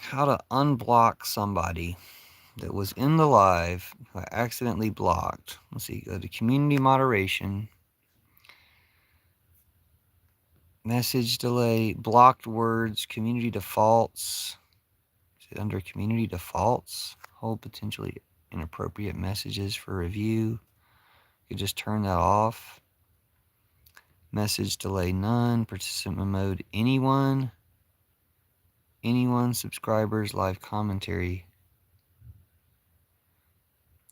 how to unblock somebody that was in the live who I accidentally blocked. Let's see, go to community moderation, message delay, blocked words, community defaults. Is it under community defaults? Hold potentially inappropriate messages for review. You just turn that off. Message delay none, participant mode anyone, subscribers, live commentary.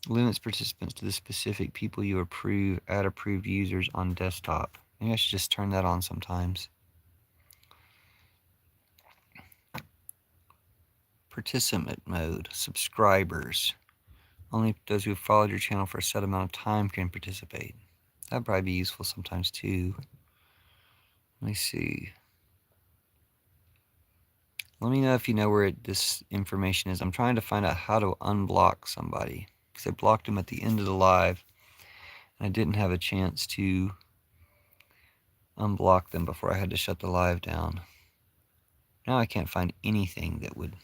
Limits participants to the specific people you approve, add approved users on desktop. Maybe I should just turn that on sometimes. Participant mode, subscribers. Only those who have followed your channel for a set amount of time can participate. That'd probably be useful sometimes too. Let me see. Let me know if you know where this information is. I'm trying to find out how to unblock somebody, because I blocked them at the end of the live, and I didn't have a chance to unblock them before I had to shut the live down. Now I can't find anything that would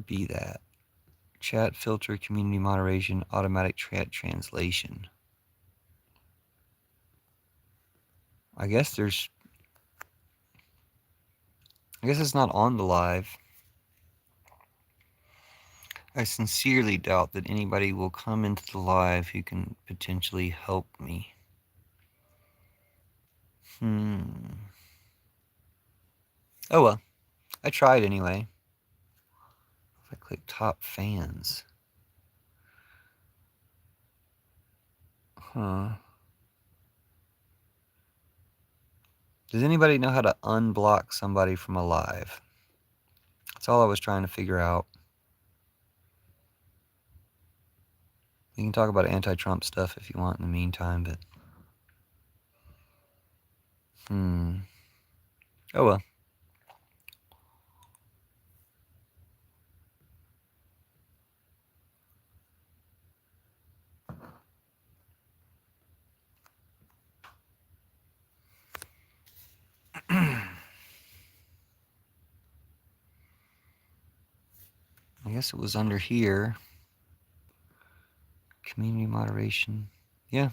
be that. Chat filter, community moderation, automatic chat translation. I guess it's not on the live. I sincerely doubt that anybody will come into the live who can potentially help me. Oh well, I tried anyway. If I click top fans. Does anybody know how to unblock somebody from a live? That's all I was trying to figure out. We can talk about anti-Trump stuff if you want in the meantime, but... Oh well. I guess it was under here. Community moderation. Yeah.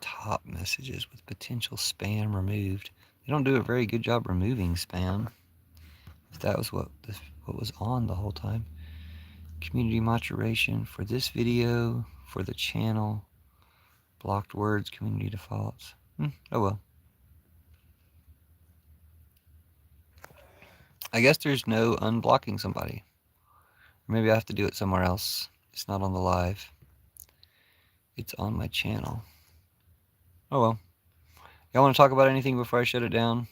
Top messages with potential spam removed. They don't do a very good job removing spam. If that was what was on the whole time. Community moderation for this video, for the channel. Blocked words, community defaults. Oh well. I guess there's no unblocking somebody. Or maybe I have to do it somewhere else. It's not on the live. It's on my channel. Oh well. Y'all want to talk about anything before I shut it down?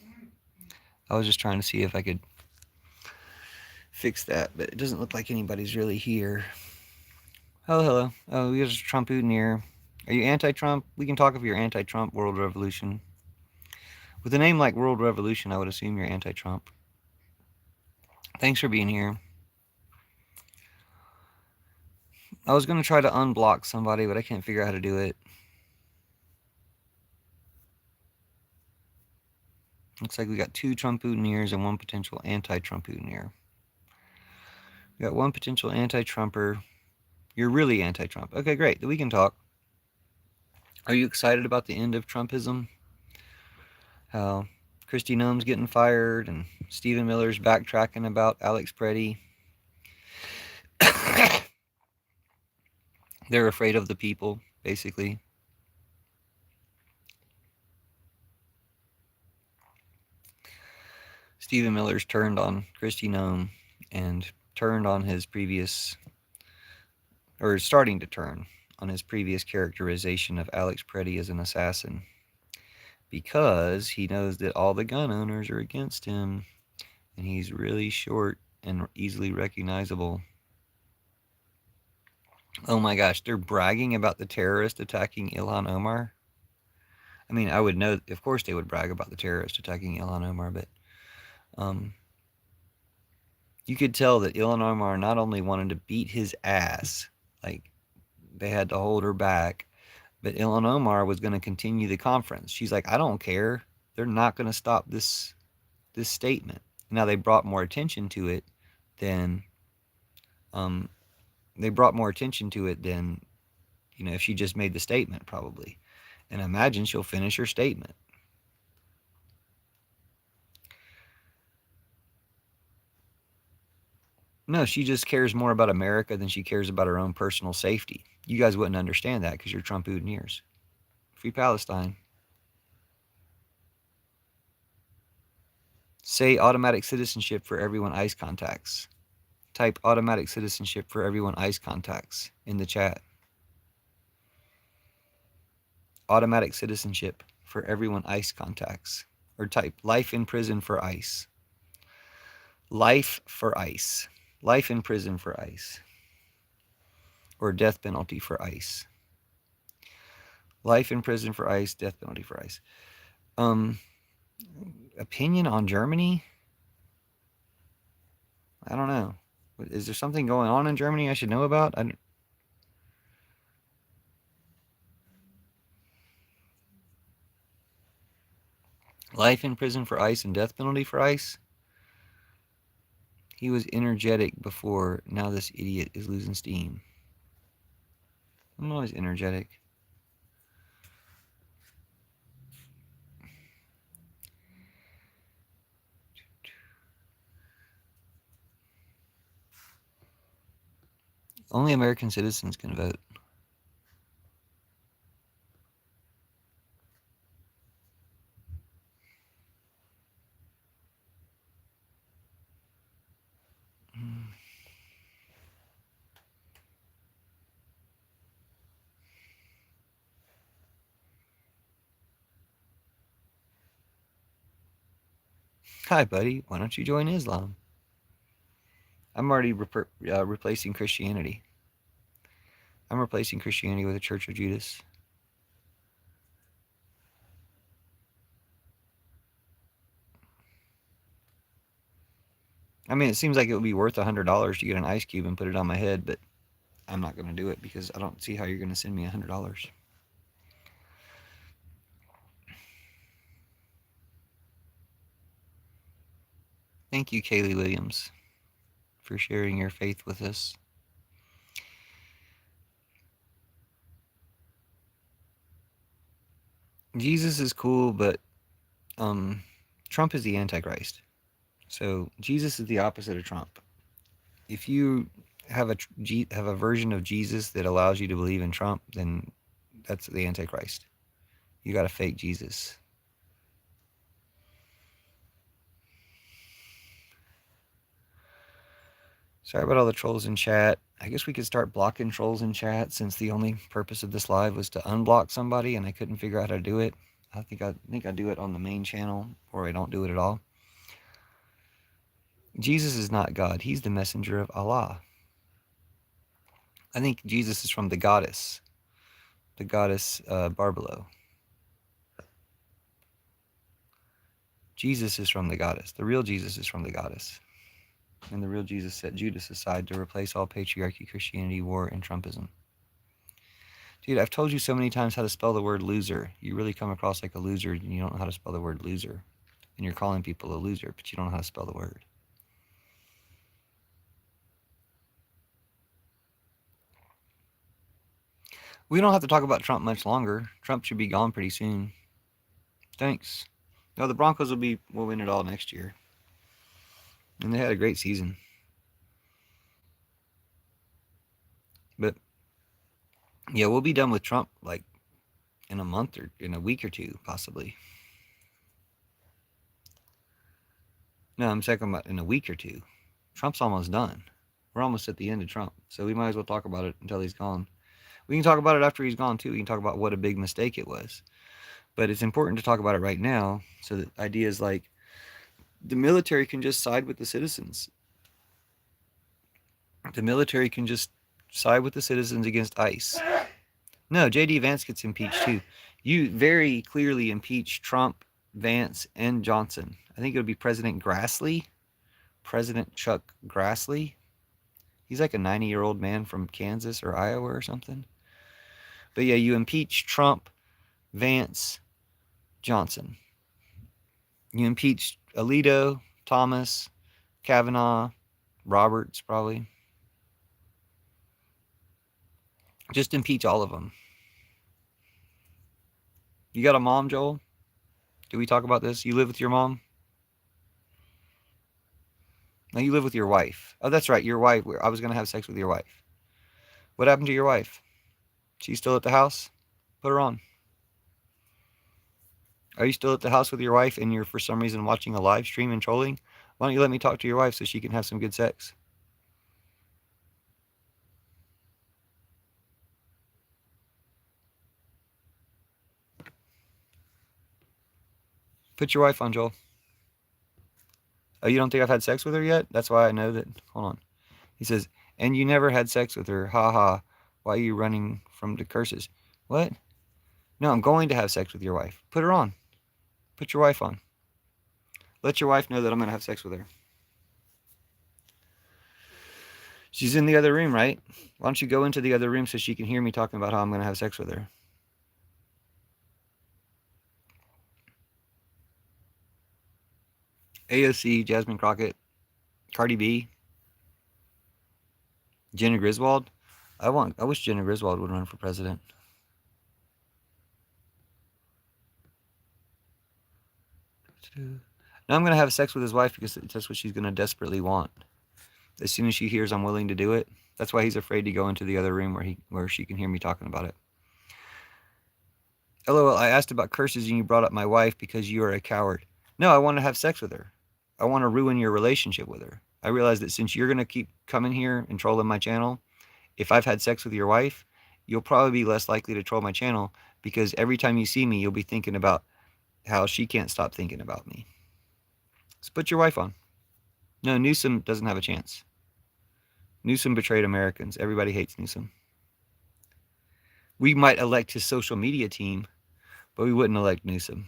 I was just trying to see if I could fix that, but it doesn't look like anybody's really here. Oh, hello. Oh, there's a Trump-Udeneer. Are you anti-Trump? We can talk if you're anti-Trump, World Revolution. With a name like World Revolution, I would assume you're anti-Trump. Thanks for being here. I was going to try to unblock somebody, but I can't figure out how to do it. Looks like we got 2 Trump-Udeneers and 1 potential anti-Trump-Udeneer. We got 1 potential anti-Trumper. You're really anti-Trump. Okay, great. Then we can talk. Are you excited about the end of Trumpism? How Kristi Noem's getting fired and Stephen Miller's backtracking about Alex Preddy. They're afraid of the people, basically. Stephen Miller's turned on Kristi Noem and turned on his previous, or starting to turn on his previous characterization of Alex Preddy as an assassin, because he knows that all the gun owners are against him, and he's really short and easily recognizable. Oh my gosh, they're bragging about the terrorist attacking Ilhan Omar. I mean, I would know, of course they would brag about the terrorist attacking Ilhan Omar, but you could tell that Ilhan Omar not only wanted to beat his ass, like they had to hold her back, But Ilhan Omar was going to continue the conference. She's like, I don't care. They're not going to stop this statement. Now they brought more attention to it than um, if she just made the statement, probably. And I imagine she'll finish her statement. No, she just cares more about America than she cares about her own personal safety. You guys wouldn't understand that because you're Trump-Udiniers. Free Palestine. Say automatic citizenship for everyone ICE contacts. Type automatic citizenship for everyone ICE contacts in the chat. Automatic citizenship for everyone ICE contacts. Or type life in prison for ICE. Life for ICE. Life in prison for ICE. Or death penalty for ICE. Life in prison for ICE, death penalty for ICE. Opinion on Germany? I don't know. Is there something going on in Germany I should know about? Life in prison for ICE and death penalty for ICE? He was energetic before. Now this idiot is losing steam. I'm always energetic. Only American citizens can vote. Hi, buddy. Why don't you join Islam? I'm already replacing Christianity. I'm replacing Christianity with the Church of Judas. I mean, it seems like it would be worth $100 to get an ice cube and put it on my head, but I'm not going to do it because I don't see how you're going to send me $100. Thank you, Kaylee Williams, for sharing your faith with us. Jesus is cool, but Trump is the Antichrist. So Jesus is the opposite of Trump. If you have a version of Jesus that allows you to believe in Trump, then that's the Antichrist. You got a fake Jesus. Sorry about all the trolls in chat. I guess we could start blocking trolls in chat since the only purpose of this live was to unblock somebody and I couldn't figure out how to do it. I think I do it on the main channel or I don't do it at all. Jesus is not God. He's the messenger of Allah. I think Jesus is from the goddess Barbelo. Jesus is from the goddess. The real Jesus is from the goddess. And the real Jesus set Judas aside to replace all patriarchy, Christianity, war, and Trumpism. Dude, I've told you so many times how to spell the word loser. You really come across like a loser and you don't know how to spell the word loser. And you're calling people a loser, but you don't know how to spell the word. We don't have to talk about Trump much longer. Trump should be gone pretty soon. Thanks. No, the Broncos will win it all next year. And they had a great season. But yeah, we'll be done with Trump like in a month or in a week or two, possibly. No, I'm talking about in a week or two. Trump's almost done. We're almost at the end of Trump. So we might as well talk about it until he's gone. We can talk about it after he's gone too. We can talk about what a big mistake it was. But it's important to talk about it right now so that ideas like the military can just side with the citizens. The military can just side with the citizens against ICE. No, J.D. Vance gets impeached too. You very clearly impeached Trump, Vance, and Johnson. I think it would be President Grassley. President Chuck Grassley. He's like a 90-year-old man from Kansas or Iowa or something. But yeah, you impeach Trump, Vance, Johnson. You impeach Alito, Thomas, Kavanaugh, Roberts, probably. Just impeach all of them. You got a mom, Joel? Do we talk about this? You live with your mom? No, you live with your wife. Oh, that's right, your wife. I was going to have sex with your wife. What happened to your wife? She's still at the house? Put her on. Are you still at the house with your wife and you're for some reason watching a live stream and trolling? Why don't you let me talk to your wife so she can have some good sex? Put your wife on, Joel. Oh, you don't think I've had sex with her yet? That's why I know that. Hold on. He says, and you never had sex with her. Ha ha. Why are you running from the curses? What? No, I'm going to have sex with your wife. Put her on. Put your wife on. Let your wife know that I'm going to have sex with her. She's in the other room, right? Why don't you go into the other room so she can hear me talking about how I'm going to have sex with her? AOC, Jasmine Crockett, Cardi B, Jenna Griswold. I wish Jenna Griswold would run for president. Now I'm going to have sex with his wife because that's what she's going to desperately want. As soon as she hears I'm willing to do it. That's why he's afraid to go into the other room where she can hear me talking about it. LOL, I asked about curses and you brought up my wife because you are a coward. No, I want to have sex with her. I want to ruin your relationship with her. I realize that since you're going to keep coming here and trolling my channel, if I've had sex with your wife, you'll probably be less likely to troll my channel because every time you see me, you'll be thinking about how she can't stop thinking about me. So put your wife on. No, Newsom doesn't have a chance. Newsom betrayed Americans. Everybody hates Newsom. We might elect his social media team, but we wouldn't elect Newsom.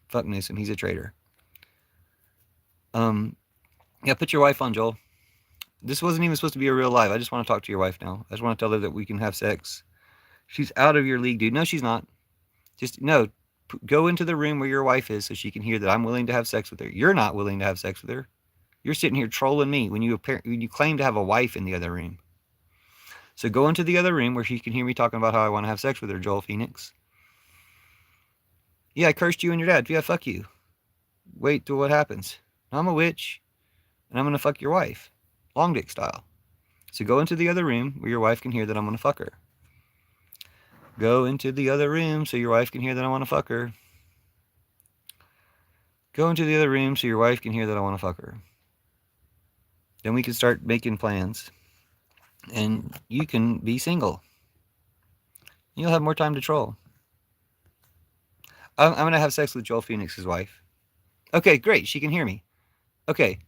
Fuck Newsom. He's a traitor. Yeah, put your wife on, Joel. This wasn't even supposed to be a real live. I just want to talk to your wife now. I just want to tell her that we can have sex. She's out of your league, dude. No, she's not. Just, no. Go into the room where your wife is so she can hear that I'm willing to have sex with her. You're not willing to have sex with her. You're sitting here trolling me when you claim to have a wife in the other room. So go into the other room where she can hear me talking about how I want to have sex with her, Joel Phoenix. Yeah, I cursed you and your dad. Yeah, fuck you. Wait till what happens. I'm a witch, and I'm going to fuck your wife. Long dick style. So go into the other room where your wife can hear that I'm going to fuck her. Go into the other room so your wife can hear that I want to fuck her. Go into the other room so your wife can hear that I want to fuck her. Then we can start making plans. And you can be single. You'll have more time to troll. I'm going to have sex with Joel Phoenix's wife. Okay, great. She can hear me. Okay.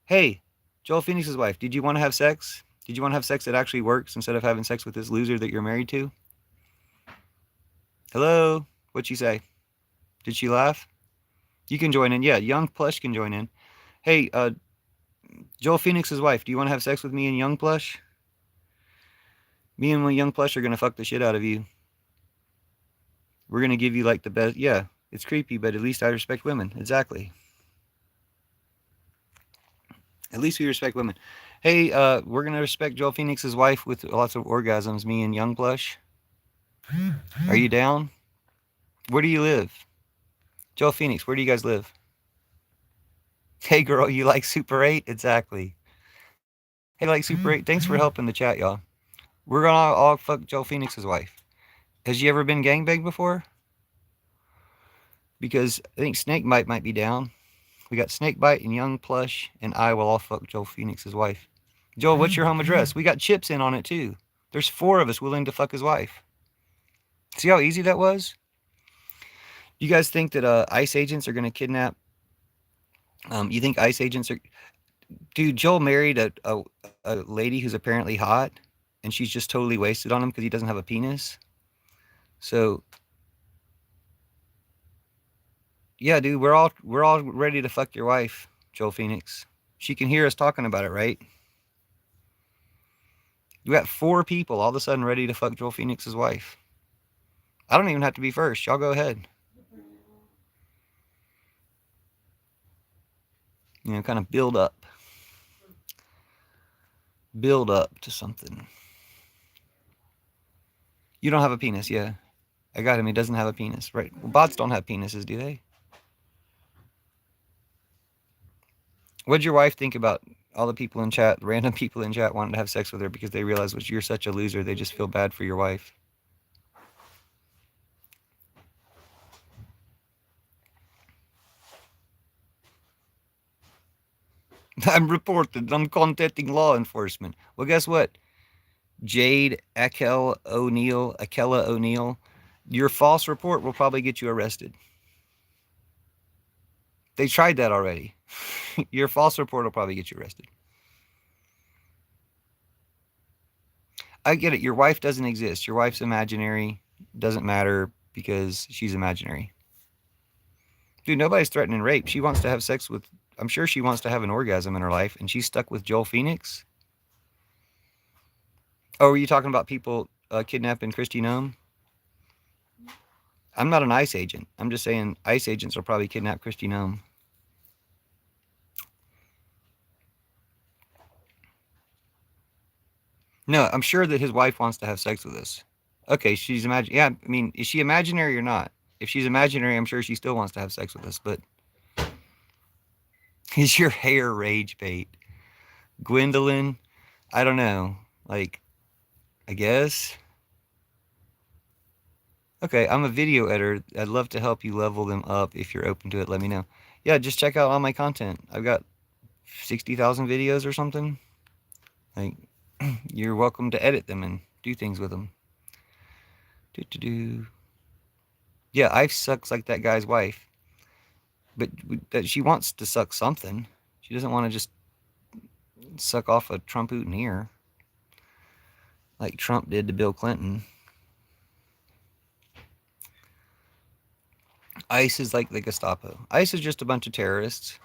Hey, Joel Phoenix's wife, did you want to have sex? Did you want to have sex that actually works instead of having sex with this loser that you're married to? Hello? What'd she say? Did she laugh? You can join in. Yeah, Young Plush can join in. Hey, Joel Phoenix's wife, do you want to have sex with me and Young Plush? Me and Young Plush are going to fuck the shit out of you. We're going to give you like the best. Yeah, it's creepy, but at least I respect women. Exactly. At least we respect women. Hey, we're going to respect Joel Phoenix's wife with lots of orgasms, me and Young Plush. Are you down? Where do you live? Joel Phoenix, where do you guys live? Hey, girl, you like Super 8? Exactly. Hey, like Super 8? Thanks for helping the chat, y'all. We're going to all fuck Joel Phoenix's wife. Has she ever been gangbanged before? Because I think Snakebite might be down. We got Snakebite and Young Plush, and I will all fuck Joel Phoenix's wife. Joel, what's your home address? We got chips in on it, too. There's 4 of us willing to fuck his wife. See how easy that was? You guys think that ICE agents are going to kidnap? You think ICE agents are... Dude, Joel married a lady who's apparently hot, and she's just totally wasted on him because he doesn't have a penis. So... Yeah, dude, we're all ready to fuck your wife, Joel Phoenix. She can hear us talking about it, right? You got 4 people all of a sudden ready to fuck Joel Phoenix's wife. I don't even have to be first. Y'all go ahead. You know, kind of build up. Build up to something. You don't have a penis, yeah. I got him. He doesn't have a penis, right? Well, bots don't have penises, do they? What'd your wife think about all the people in chat, random people in chat wanting to have sex with her because they realize that you're such a loser, they just feel bad for your wife? I'm reported. I'm contacting law enforcement. Well, guess what? Jade Akella O'Neill, your false report will probably get you arrested. They tried that already. Your false report will probably get you arrested. I get it. Your wife doesn't exist. Your wife's imaginary. Doesn't matter because she's imaginary. Dude, nobody's threatening rape. She wants to have sex with... I'm sure she wants to have an orgasm in her life, and she's stuck with Joel Phoenix? Oh, were you talking about people kidnapping Christy Nome? I'm not an ICE agent. I'm just saying ICE agents will probably kidnap Christy Nome. No, I'm sure that his wife wants to have sex with us. Okay, she's yeah, I mean, is she imaginary or not? If she's imaginary, I'm sure she still wants to have sex with us, but... Is your hair rage bait? Gwendolyn? I don't know. Like, I guess... Okay, I'm a video editor. I'd love to help you level them up. If you're open to it, let me know. Yeah, just check out all my content. I've got 60,000 videos or something. Like, you're welcome to edit them and do things with them. Yeah, I've sucked like that guy's wife. But that she wants to suck something. She doesn't want to just suck off a Trump-ootin' ear. Like Trump did to Bill Clinton. ICE is like the Gestapo. ICE is just a bunch of terrorists.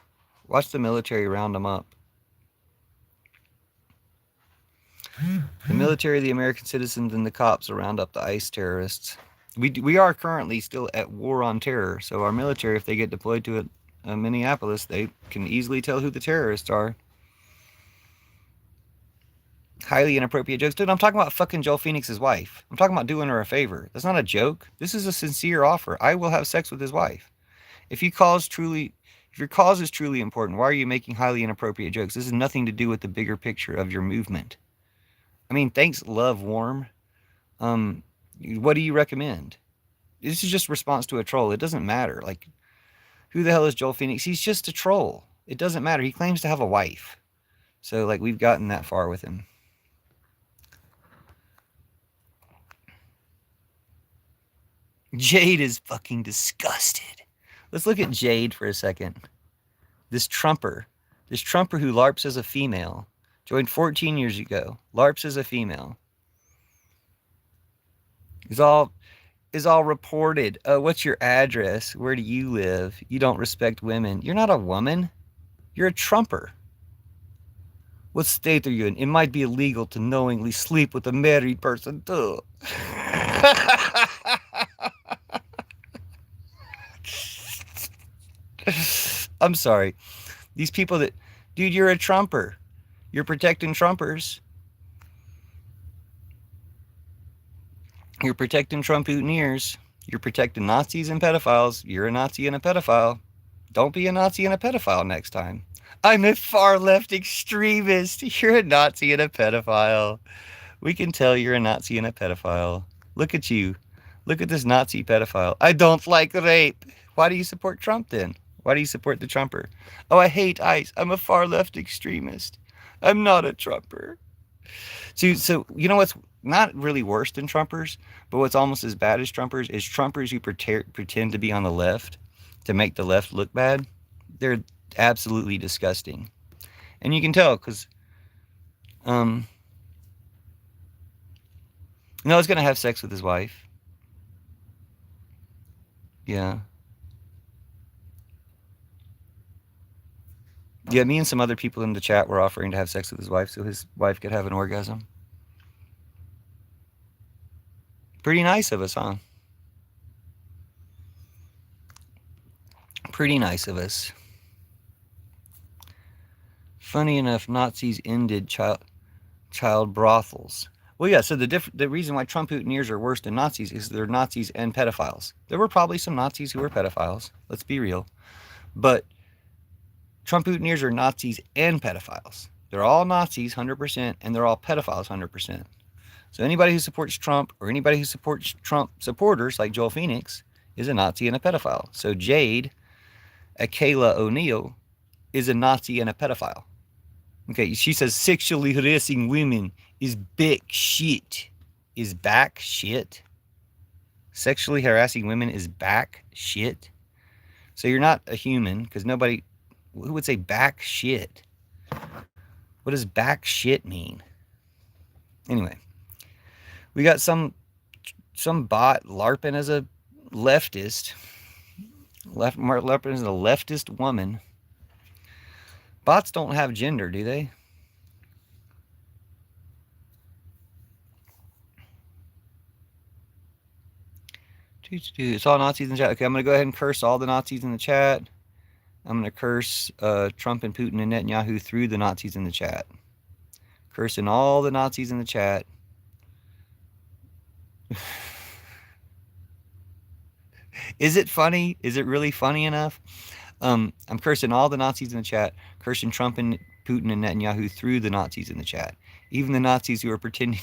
Watch the military round them up. The military, the American citizens, and the cops will round up the ICE terrorists. We are currently still at war on terror. So our military, if they get deployed to Minneapolis, they can easily tell who the terrorists are. Highly inappropriate jokes. Dude, I'm talking about fucking Joel Phoenix's wife. I'm talking about doing her a favor. That's not a joke. This is a sincere offer. I will have sex with his wife. If your cause is truly important, why are you making highly inappropriate jokes? This has nothing to do with the bigger picture of your movement. I mean, thanks, love, warm. What do you recommend? This is just response to a troll. It doesn't matter. Like, who the hell is Joel Phoenix? He's just a troll. It doesn't matter. He claims to have a wife. So, like, we've gotten that far with him. Jade is fucking disgusted. Let's look at Jade for a second. This Trumper who LARPs as a female, joined 14 years ago, LARPs as a female, is all reported. What's your address? Where do you live? You don't respect women. You're not a woman. You're a Trumper. What state are you in? It might be illegal to knowingly sleep with a married person too. I'm sorry. These people that... Dude, you're a Trumper. You're protecting Trumpers. You're protecting Trump-ootin' ears. You're protecting Nazis and pedophiles. You're a Nazi and a pedophile. Don't be a Nazi and a pedophile next time. I'm a far-left extremist. You're a Nazi and a pedophile. We can tell you're a Nazi and a pedophile. Look at you. Look at this Nazi pedophile. I don't like rape. Why do you support Trump then? Why do you support the Trumper? Oh, I hate ICE. I'm a far-left extremist. I'm not a Trumper. So you know what's not really worse than Trumpers, but what's almost as bad as Trumpers is Trumpers who pretend to be on the left to make the left look bad. They're absolutely disgusting. And you can tell because Noah's going to have sex with his wife. Yeah. Yeah, me and some other people in the chat were offering to have sex with his wife so his wife could have an orgasm. Pretty nice of us, huh? Pretty nice of us. Funny enough, Nazis ended child brothels. Well, yeah, so the reason why Trump Putiners are worse than Nazis is they're Nazis and pedophiles. There were probably some Nazis who were pedophiles. Let's be real. But Trump Putiners are Nazis and pedophiles. They're all Nazis 100%, and they're all pedophiles 100%. So anybody who supports Trump or anybody who supports Trump supporters like Joel Phoenix is a Nazi and a pedophile. So Jade, a Kayla O'Neill, is a Nazi and a pedophile. Okay, she says sexually harassing women is back shit. Is back shit? Sexually harassing women is back shit? So you're not a human, because nobody, who would say back shit? What does back shit mean? Anyway, we got some bot LARPing as a leftist. LARPing as a leftist woman. Bots don't have gender, do they? It's all Nazis in the chat. Okay, I'm going to go ahead and curse all the Nazis in the chat. I'm going to curse Trump and Putin and Netanyahu through the Nazis in the chat. Cursing all the Nazis in the chat. Is it funny? Is it really funny enough? I'm cursing all the Nazis in the chat, cursing Trump and Putin and Netanyahu through the Nazis in the chat. Even the Nazis who are pretending.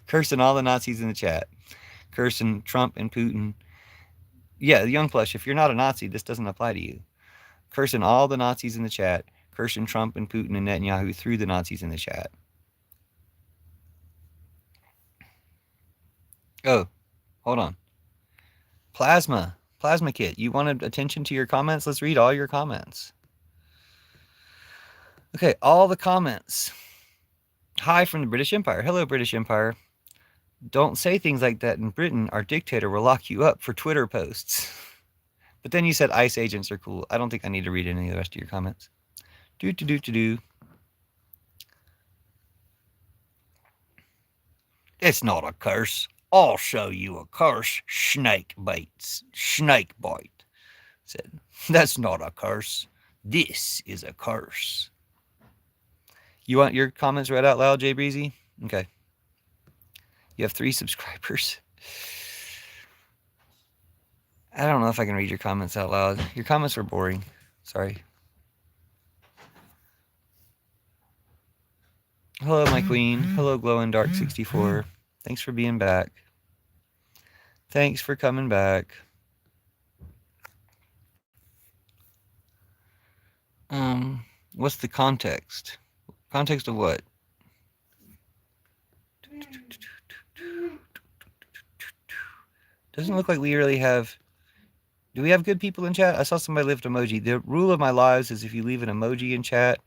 Cursing all the Nazis in the chat. Cursing Trump and Putin. Yeah, Young Plush, if you're not a Nazi, this doesn't apply to you. Cursing all the Nazis in the chat. Cursing Trump and Putin and Netanyahu through the Nazis in the chat. Oh, hold on. Plasma Kit, you wanted attention to your comments? Let's read all your comments. Okay, all the comments. Hi from the British Empire. Hello, British Empire. Don't say things like that in Britain. Our dictator will lock you up for Twitter posts. But then you said ICE agents are cool. I don't think I need to read any of the rest of your comments. It's not a curse. I'll show you a curse. Snake bite. Said, that's not a curse. This is a curse. You want your comments read out loud, Jay Breezy? Okay. You have 3 subscribers. I don't know if I can read your comments out loud. Your comments are boring. Sorry. Hello, my queen. Hello, Glow in Dark 64. Thanks for being back. Thanks for coming back. What's the context? Context of what? Doesn't look like we really have... Do we have good people in chat? I saw somebody leave an emoji. The rule of my lives is if you leave an emoji in chat,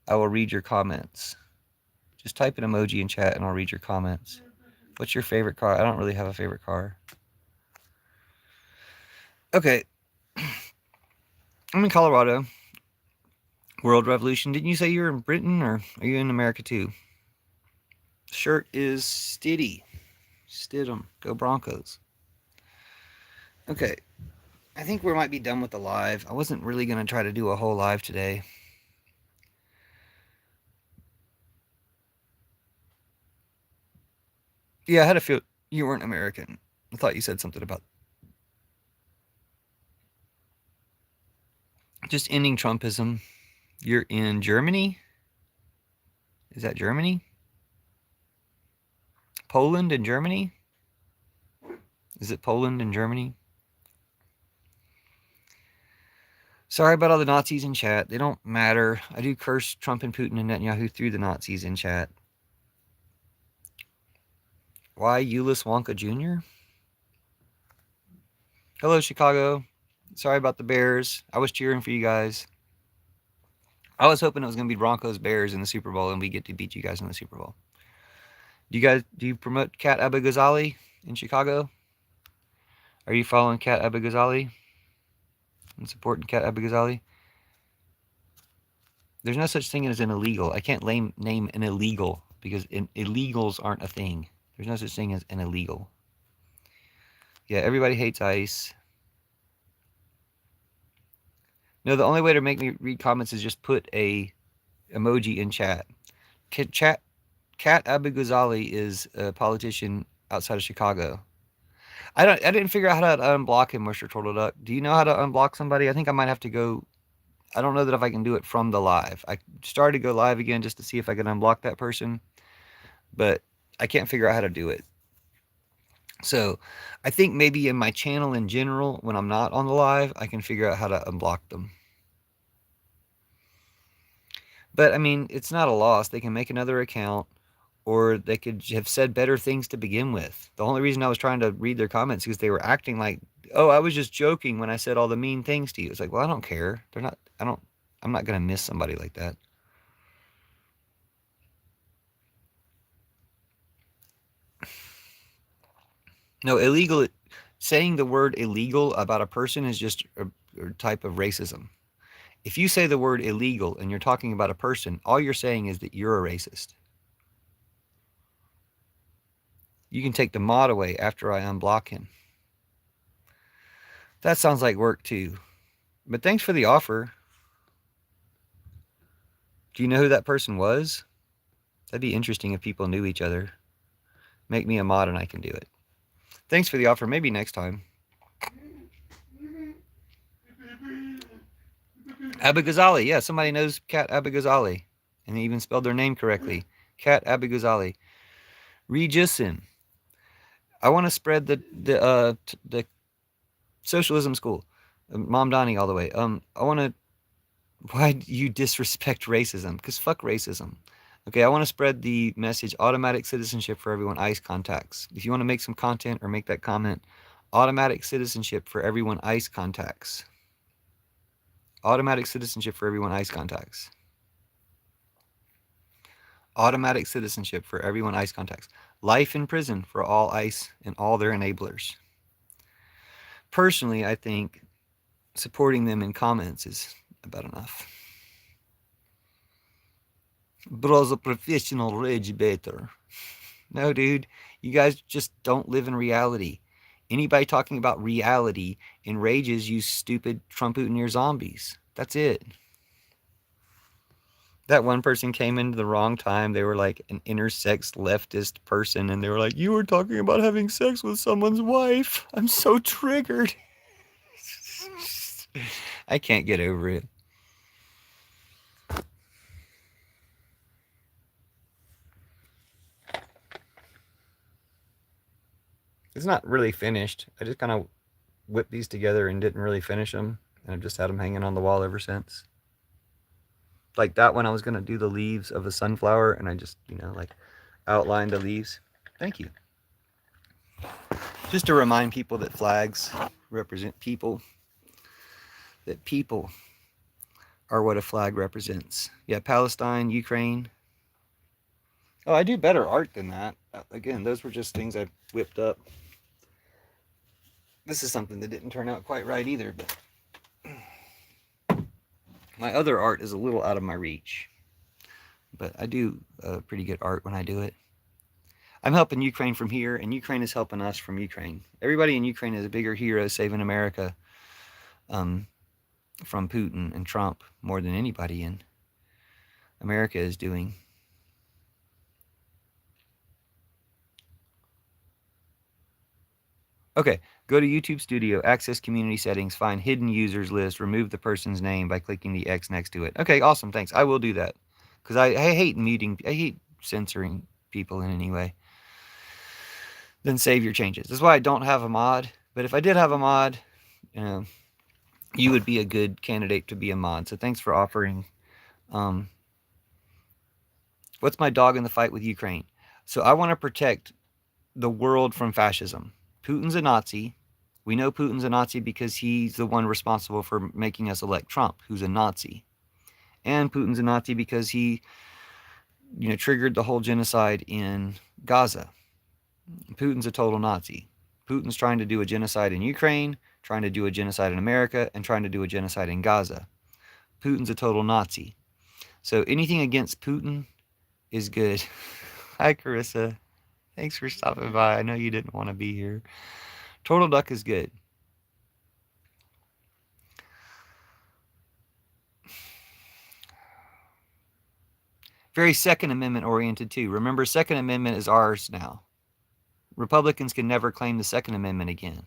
I will read your comments. Just type an emoji in chat and I'll read your comments. What's your favorite car? I don't really have a favorite car. Okay. I'm in Colorado. World Revolution. Didn't you say you were in Britain or are you in America too? Shirt is Stiddy. Stidham. Go Broncos. Okay. I think we might be done with the live. I wasn't really going to try to do a whole live today. Yeah, I had a feel you weren't American. I thought you said something about just ending Trumpism. You're in Germany? Is that Germany? Poland and Germany? Is it Poland and Germany? Sorry about all the Nazis in chat. They don't matter. I do curse Trump and Putin and Netanyahu through the Nazis in chat. Why Euless Wonka Jr.? Hello, Chicago. Sorry about the Bears. I was cheering for you guys. I was hoping it was going to be Broncos Bears in the Super Bowl and we get to beat you guys in the Super Bowl. Do you promote Kat Abu-Ghazali in Chicago? Are you following Kat Abu-Ghazali and supporting Kat Abu-Ghazali? There's no such thing as an illegal. I can't name an illegal because illegals aren't a thing. There's no such thing as an illegal. Yeah, everybody hates ICE. No, the only way to make me read comments is just put a emoji in chat. Kat Abu Ghazali is a politician outside of Chicago. I didn't figure out how to unblock him, Mr. Turtle Duck. Do you know how to unblock somebody? I think I might have to go. I don't know that if I can do it from the live. I started to go live again just to see if I could unblock that person, but I can't figure out how to do it. So I think maybe in my channel in general, when I'm not on the live, I can figure out how to unblock them. But I mean, it's not a loss. They can make another account, or they could have said better things to begin with. The only reason I was trying to read their comments is because they were acting like, oh, I was just joking when I said all the mean things to you. It's like, well, I don't care. I'm not going to miss somebody like that. No, illegal, saying the word illegal about a person is just a type of racism. If you say the word illegal and you're talking about a person, all you're saying is that you're a racist. You can take the mod away after I unblock him. That sounds like work too. But thanks for the offer. Do you know who that person was? That'd be interesting if people knew each other. Make me a mod and I can do it. Thanks for the offer. Maybe next time. Abu Ghazali. Yeah, somebody knows Kat Abu Ghazali. And they even spelled their name correctly. Kat Abu Ghazali. Regisin. I want to spread the socialism school. Mom Donnie all the way. I want to... Why do you disrespect racism? Because fuck racism. Okay, I want to spread the message, automatic citizenship for everyone, ICE contacts. If you want to make some content or make that comment, automatic citizenship for everyone, ICE contacts. Automatic citizenship for everyone, ICE contacts. Automatic citizenship for everyone, ICE contacts. Life in prison for all ICE and all their enablers. Personally, I think supporting them in comments is about enough. Bro's a professional rage baiter. No, dude, you guys just don't live in reality. Anybody talking about reality enrages you stupid Trump-Putineer zombies. That's it. That one person came into the wrong time. They were like an intersex leftist person, and they were like, you were talking about having sex with someone's wife. I'm so triggered. I can't get over it. It's not really finished. I just kind of whipped these together and didn't really finish them. And I've just had them hanging on the wall ever since. Like that one, I was going to do the leaves of a sunflower, and I just, like outlined the leaves. Thank you. Just to remind people that flags represent people. That people are what a flag represents. Yeah, Palestine, Ukraine. Oh, I do better art than that. Again, those were just things I whipped up. This is something that didn't turn out quite right either, but my other art is a little out of my reach. But I do pretty good art when I do it. I'm helping Ukraine from here, and Ukraine is helping us from Ukraine. Everybody in Ukraine is a bigger hero saving America from Putin and Trump more than anybody in America is doing. Okay, go to YouTube Studio, access community settings, find hidden users list, remove the person's name by clicking the X next to it. Okay, awesome, thanks. I will do that. Because I hate I hate censoring people in any way. Then save your changes. That's why I don't have a mod. But if I did have a mod, you would be a good candidate to be a mod. So thanks for offering. What's my dog in the fight with Ukraine? So I want to protect the world from fascism. Putin's a Nazi. We know Putin's a Nazi because he's the one responsible for making us elect Trump, who's a Nazi. And Putin's a Nazi because he, triggered the whole genocide in Gaza. Putin's a total Nazi. Putin's trying to do a genocide in Ukraine, trying to do a genocide in America, and trying to do a genocide in Gaza. Putin's a total Nazi. So anything against Putin is good. Hi, Carissa. Thanks for stopping by. I know you didn't want to be here. Total Duck is good. Very Second Amendment oriented too. Remember, Second Amendment is ours now. Republicans can never claim the Second Amendment again.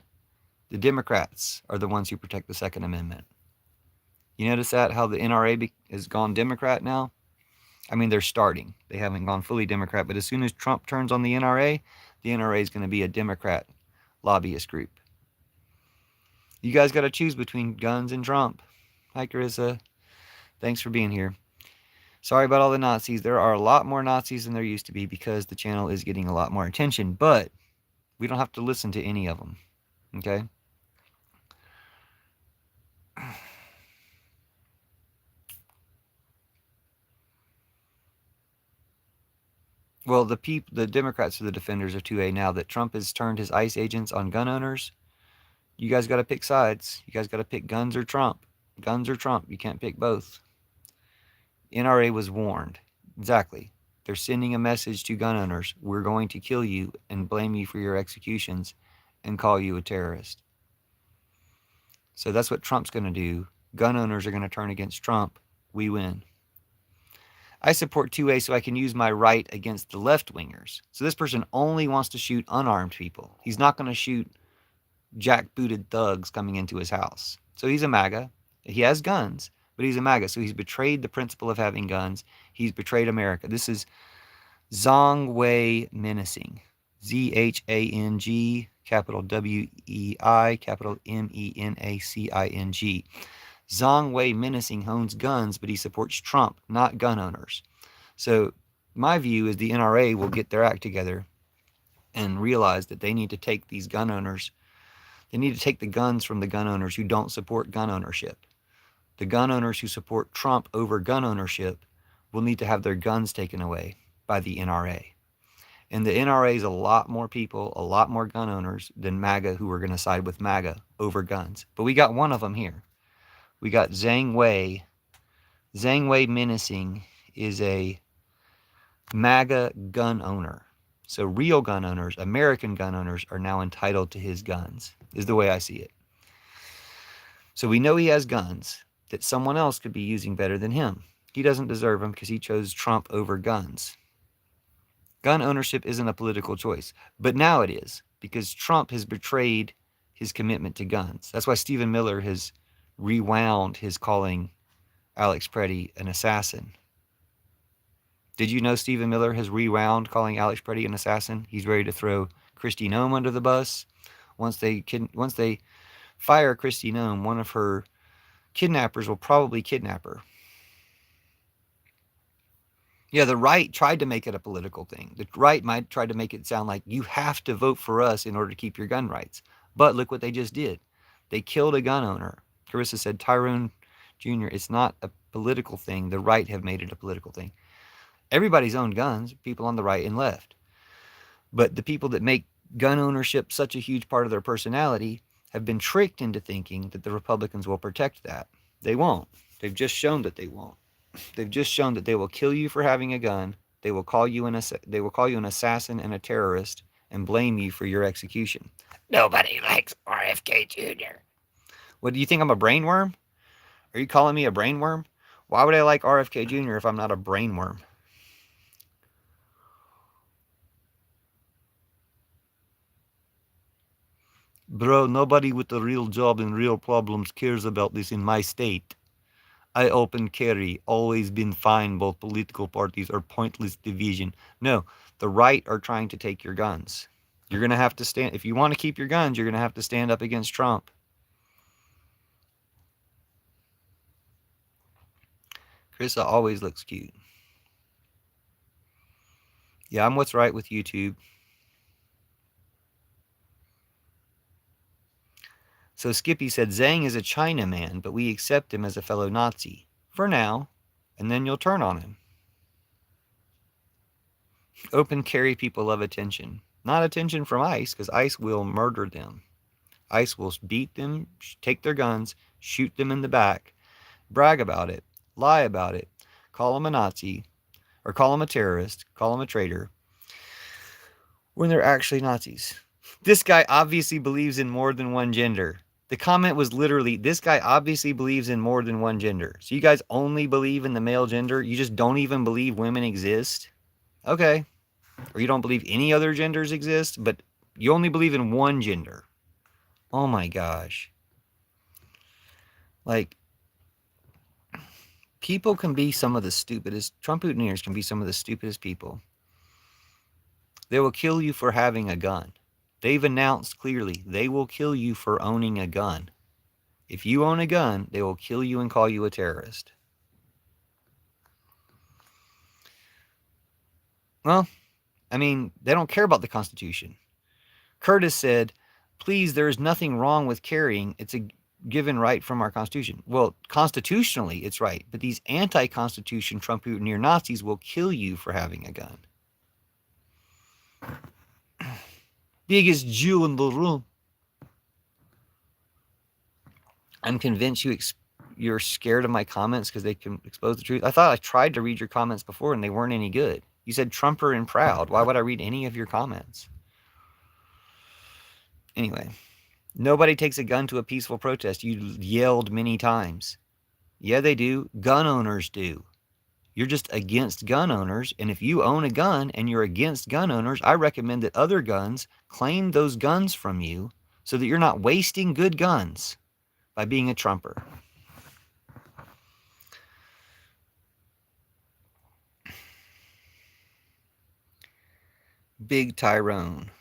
The Democrats are the ones who protect the Second Amendment. You notice that, how the NRA has gone Democrat now? I mean, they're starting. They haven't gone fully Democrat, but as soon as Trump turns on the NRA is going to be a Democrat lobbyist group. You guys got to choose between guns and Trump. Hi, Carissa. Thanks for being here. Sorry about all the Nazis. There are a lot more Nazis than there used to be because the channel is getting a lot more attention, but we don't have to listen to any of them. Okay? Well, the Democrats are the defenders of 2A now that Trump has turned his ICE agents on gun owners. You guys got to pick sides. You guys got to pick guns or Trump. Guns or Trump. You can't pick both. NRA was warned. Exactly. They're sending a message to gun owners. We're going to kill you and blame you for your executions and call you a terrorist. So that's what Trump's going to do. Gun owners are going to turn against Trump. We win. I support 2A so I can use my right against the left-wingers. So this person only wants to shoot unarmed people. He's not going to shoot jackbooted thugs coming into his house. So he's a MAGA. He has guns, but he's a MAGA. So he's betrayed the principle of having guns. He's betrayed America. This is Zhang Wei menacing. Z-H-A-N-G, capital W-E-I, capital M-E-N-A-C-I-N-G. Zhang Wei menacing owns guns, but he supports Trump, not gun owners. So my view is the NRA will get their act together and realize that they need to take these gun owners. They need to take the guns from the gun owners who don't support gun ownership. The gun owners who support Trump over gun ownership will need to have their guns taken away by the NRA. And the NRA is a lot more people, a lot more gun owners than MAGA who are going to side with MAGA over guns. But we got one of them here. We got Zhang Wei. Zhang Wei menacing is a MAGA gun owner. So real gun owners, American gun owners, are now entitled to his guns, is the way I see it. So we know he has guns that someone else could be using better than him. He doesn't deserve them because he chose Trump over guns. Gun ownership isn't a political choice, but now it is because Trump has betrayed his commitment to guns. That's why Stephen Miller has rewound his calling Alex Preddy an assassin. Did you know Stephen Miller has rewound calling Alex Preddy an assassin? He's ready to throw Kristi Noem under the bus. Once they fire Kristi Noem, one of her kidnappers will probably kidnap her. Yeah, the right tried to make it a political thing. The right might try to make it sound like you have to vote for us in order to keep your gun rights. But look what they just did. They killed a gun owner. Carissa said, Tyrone Jr., it's not a political thing. The right have made it a political thing. Everybody's owned guns, people on the right and left. But the people that make gun ownership such a huge part of their personality have been tricked into thinking that the Republicans will protect that. They won't. They've just shown that they won't. They've just shown that they will kill you for having a gun. They will call you an assassin and a terrorist and blame you for your execution. Nobody likes RFK Jr. What, do you think I'm a brainworm? Are you calling me a brainworm? Why would I like RFK Jr. if I'm not a brainworm? Bro, nobody with a real job and real problems cares about this in my state. I open carry, always been fine. Both political parties are pointless division. No, the right are trying to take your guns. You're going to have to stand, if you want to keep your guns, you're going to have to stand up against Trump. Carissa always looks cute. Yeah, I'm what's right with YouTube. So Skippy said, Zhang is a Chinaman, but we accept him as a fellow Nazi. For now. And then you'll turn on him. Open carry people love attention. Not attention from ICE, because ICE will murder them. ICE will beat them, take their guns, shoot them in the back, brag about it, lie about it, call them a Nazi, or call them a terrorist, call them a traitor, when they're actually Nazis. This guy obviously believes in more than one gender. The comment was literally, this guy obviously believes in more than one gender. So you guys only believe in the male gender? You just don't even believe women exist? Okay. Or you don't believe any other genders exist, but you only believe in one gender. Oh my gosh. Like, people can be some of the stupidest, Trump-Putiners can be some of the stupidest people. They will kill you for having a gun. They've announced clearly they will kill you for owning a gun. If you own a gun, they will kill you and call you a terrorist. Well, I mean, they don't care about the Constitution. Curtis said, please, there is nothing wrong with carrying. It's a given right from our Constitution. Well, constitutionally, it's right. But these anti-Constitution Trump-Putin Nazis will kill you for having a gun. Biggest Jew in the room. I'm convinced you're scared of my comments because they can expose the truth. I thought I tried to read your comments before and they weren't any good. You said Trumper and proud. Why would I read any of your comments? Anyway, nobody takes a gun to a peaceful protest. You yelled many times. Yeah, they do. Gun owners do. You're just against gun owners. And if you own a gun and you're against gun owners, I recommend that other guns claim those guns from you so that you're not wasting good guns by being a Trumper. Big Tyrone.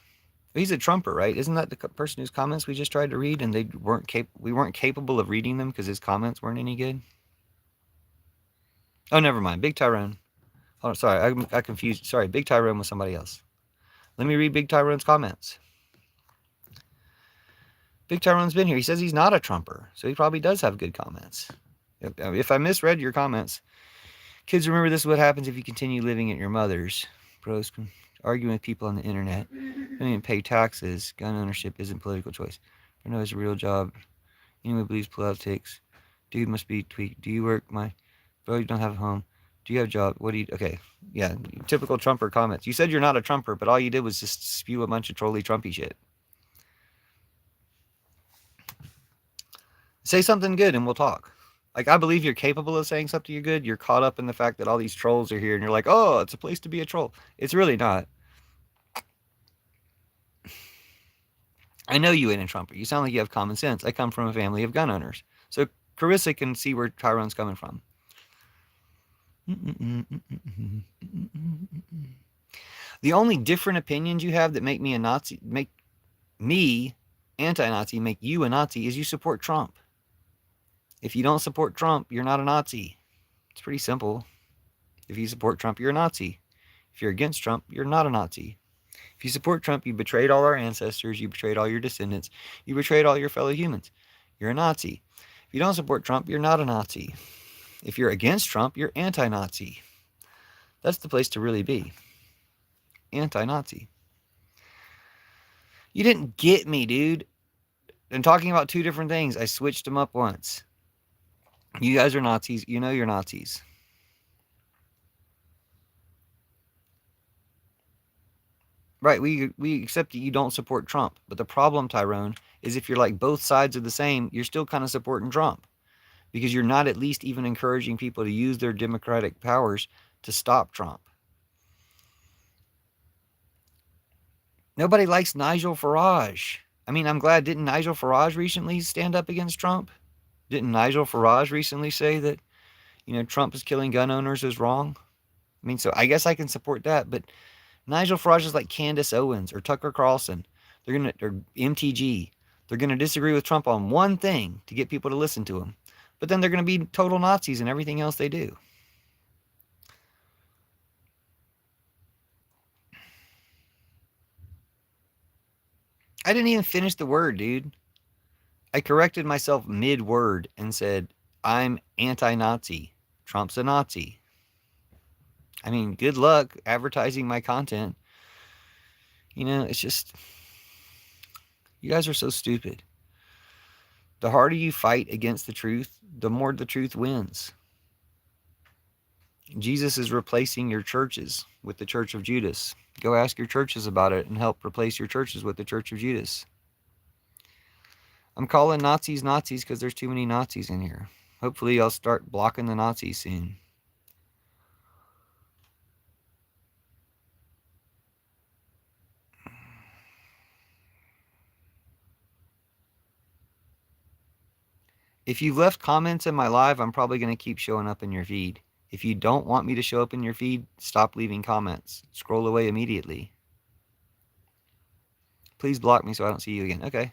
He's a Trumper, right? Isn't that the person whose comments we just tried to read and we weren't capable of reading them because his comments weren't any good? Oh, never mind. Big Tyrone. Oh, sorry. I confused. Sorry. Big Tyrone was somebody else. Let me read Big Tyrone's comments. Big Tyrone's been here. He says he's not a Trumper, so he probably does have good comments. If I misread your comments, kids, remember this is what happens if you continue living at your mother's. Bros arguing with people on the internet. Don't even pay taxes. Gun ownership isn't political choice. I know it's a real job. Anyone believes politics. Dude must be tweaked. Do you work? Bro, you don't have a home. Do you have a job? What do you... Okay. Yeah. Typical Trumper comments. You said you're not a Trumper, but all you did was just spew a bunch of trolly Trumpy shit. Say something good and we'll talk. Like, I believe you're capable of saying something you're good. You're caught up in the fact that all these trolls are here and you're like, oh, it's a place to be a troll. It's really not. I know you ain't a Trumper. You sound like you have common sense. I come from a family of gun owners. So Carissa can see where Tyrone's coming from. The only different opinions you have that make me a Nazi, make me anti-Nazi, make you a Nazi, is you support Trump. If you don't support Trump, you're not a Nazi. It's pretty simple. If you support Trump, you're a Nazi. If you're against Trump, you're not a Nazi. If you support Trump, you betrayed all our ancestors, you betrayed all your descendants, you betrayed all your fellow humans. You're a Nazi. If you don't support Trump, you're not a Nazi. If you're against Trump, you're anti-Nazi. That's the place to really be. Anti-Nazi. You didn't get me, dude. I'm talking about two different things. I switched them up once. You guys are Nazis. You know you're Nazis. Right, we accept that you don't support Trump. But the problem, Tyrone, is if you're like both sides are the same, you're still kind of supporting Trump. Because you're not at least even encouraging people to use their democratic powers to stop Trump. Nobody likes Nigel Farage. I mean, I'm glad. Didn't Nigel Farage recently stand up against Trump? Didn't Nigel Farage recently say that, Trump is killing gun owners is wrong? I mean, so I guess I can support that. But Nigel Farage is like Candace Owens or Tucker Carlson. Or MTG. They're going to disagree with Trump on one thing to get people to listen to him. But then they're going to be total Nazis in everything else they do. I didn't even finish the word, dude. I corrected myself mid-word and said, I'm anti-Nazi. Trump's a Nazi. I mean, good luck advertising my content. It's just... You guys are so stupid. The harder you fight against the truth, the more the truth wins. Jesus is replacing your churches with the Church of Judas. Go ask your churches about it and help replace your churches with the Church of Judas. I'm calling Nazis Nazis because there's too many Nazis in here. Hopefully I'll start blocking the Nazis soon. If you've left comments in my live, I'm probably going to keep showing up in your feed. If you don't want me to show up in your feed, stop leaving comments. Scroll away immediately. Please block me so I don't see you again. Okay.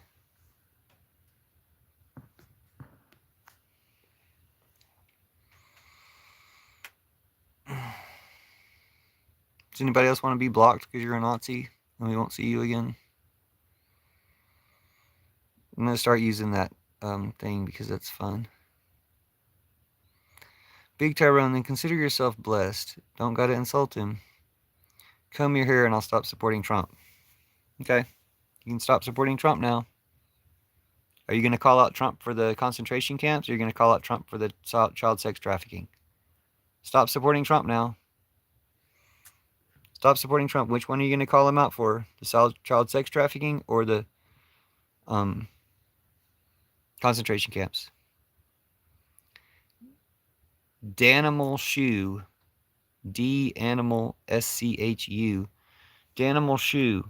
Does anybody else want to be blocked because you're a Nazi and we won't see you again? I'm going to start using that thing because that's fun. Big Tyrone, then consider yourself blessed. Don't gotta insult him. Comb your hair and I'll stop supporting Trump. Okay, you can stop supporting Trump now. Are you going to call out Trump for the concentration camps or are you going to call out Trump for the child sex trafficking? Stop supporting Trump now. Stop supporting Trump. Which one are you going to call him out for? The child sex trafficking or the concentration camps? Danimal Shoe. D-Animal S-C-H-U. Danimal Shoe.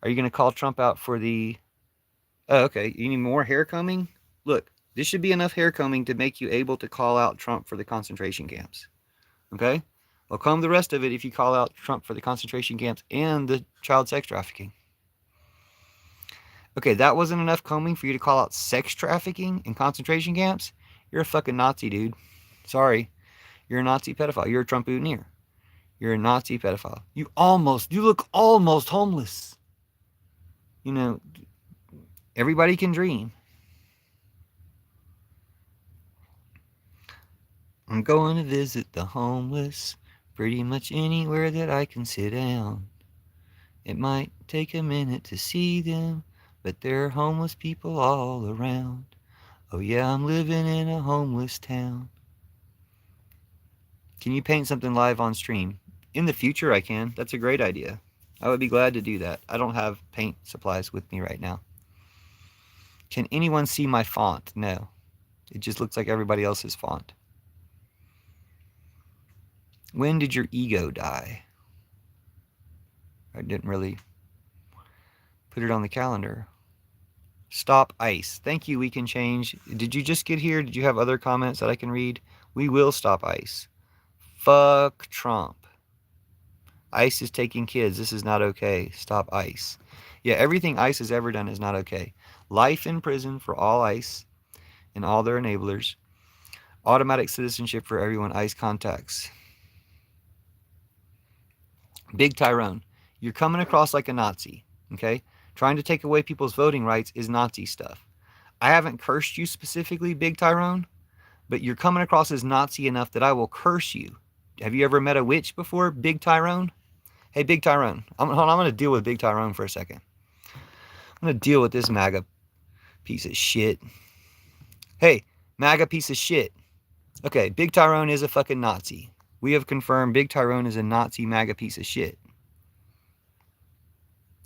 Are you going to call Trump out for the... Oh, okay. You need more hair combing? Look, this should be enough hair combing to make you able to call out Trump for the concentration camps. Okay? Well, comb the rest of it if you call out Trump for the concentration camps and the child sex trafficking. Okay, that wasn't enough combing for you to call out sex trafficking and concentration camps? You're a fucking Nazi, dude. Sorry. You're a Nazi pedophile. You're a Trump-ooneer. You're a Nazi pedophile. You look almost homeless. You know, everybody can dream. I'm going to visit the homeless pretty much anywhere that I can sit down. It might take a minute to see them, but there are homeless people all around. Oh yeah, I'm living in a homeless town. Can you paint something live on stream? In the future I can. That's a great idea. I would be glad to do that. I don't have paint supplies with me right now. Can anyone see my font? No. It just looks like everybody else's font. When did your ego die? I didn't really put it on the calendar. Stop ICE. Thank you, We Can Change. Did you just get here? Did you have other comments that I can read? We will stop ICE. Fuck Trump. ICE is taking kids. This is not okay. Stop ICE. Yeah, everything ICE has ever done is not okay. Life in prison for all ICE and all their enablers. Automatic citizenship for everyone ICE contacts. Big Tyrone, you're coming across like a Nazi, okay? Trying to take away people's voting rights is Nazi stuff. I haven't cursed you specifically, Big Tyrone, but you're coming across as Nazi enough that I will curse you. Have you ever met a witch before, Big Tyrone? Hey, Big Tyrone, I'm going to deal with Big Tyrone for a second. I'm going to deal with this MAGA piece of shit. Hey, MAGA piece of shit. Okay, Big Tyrone is a fucking Nazi. We have confirmed Big Tyrone is a Nazi MAGA piece of shit.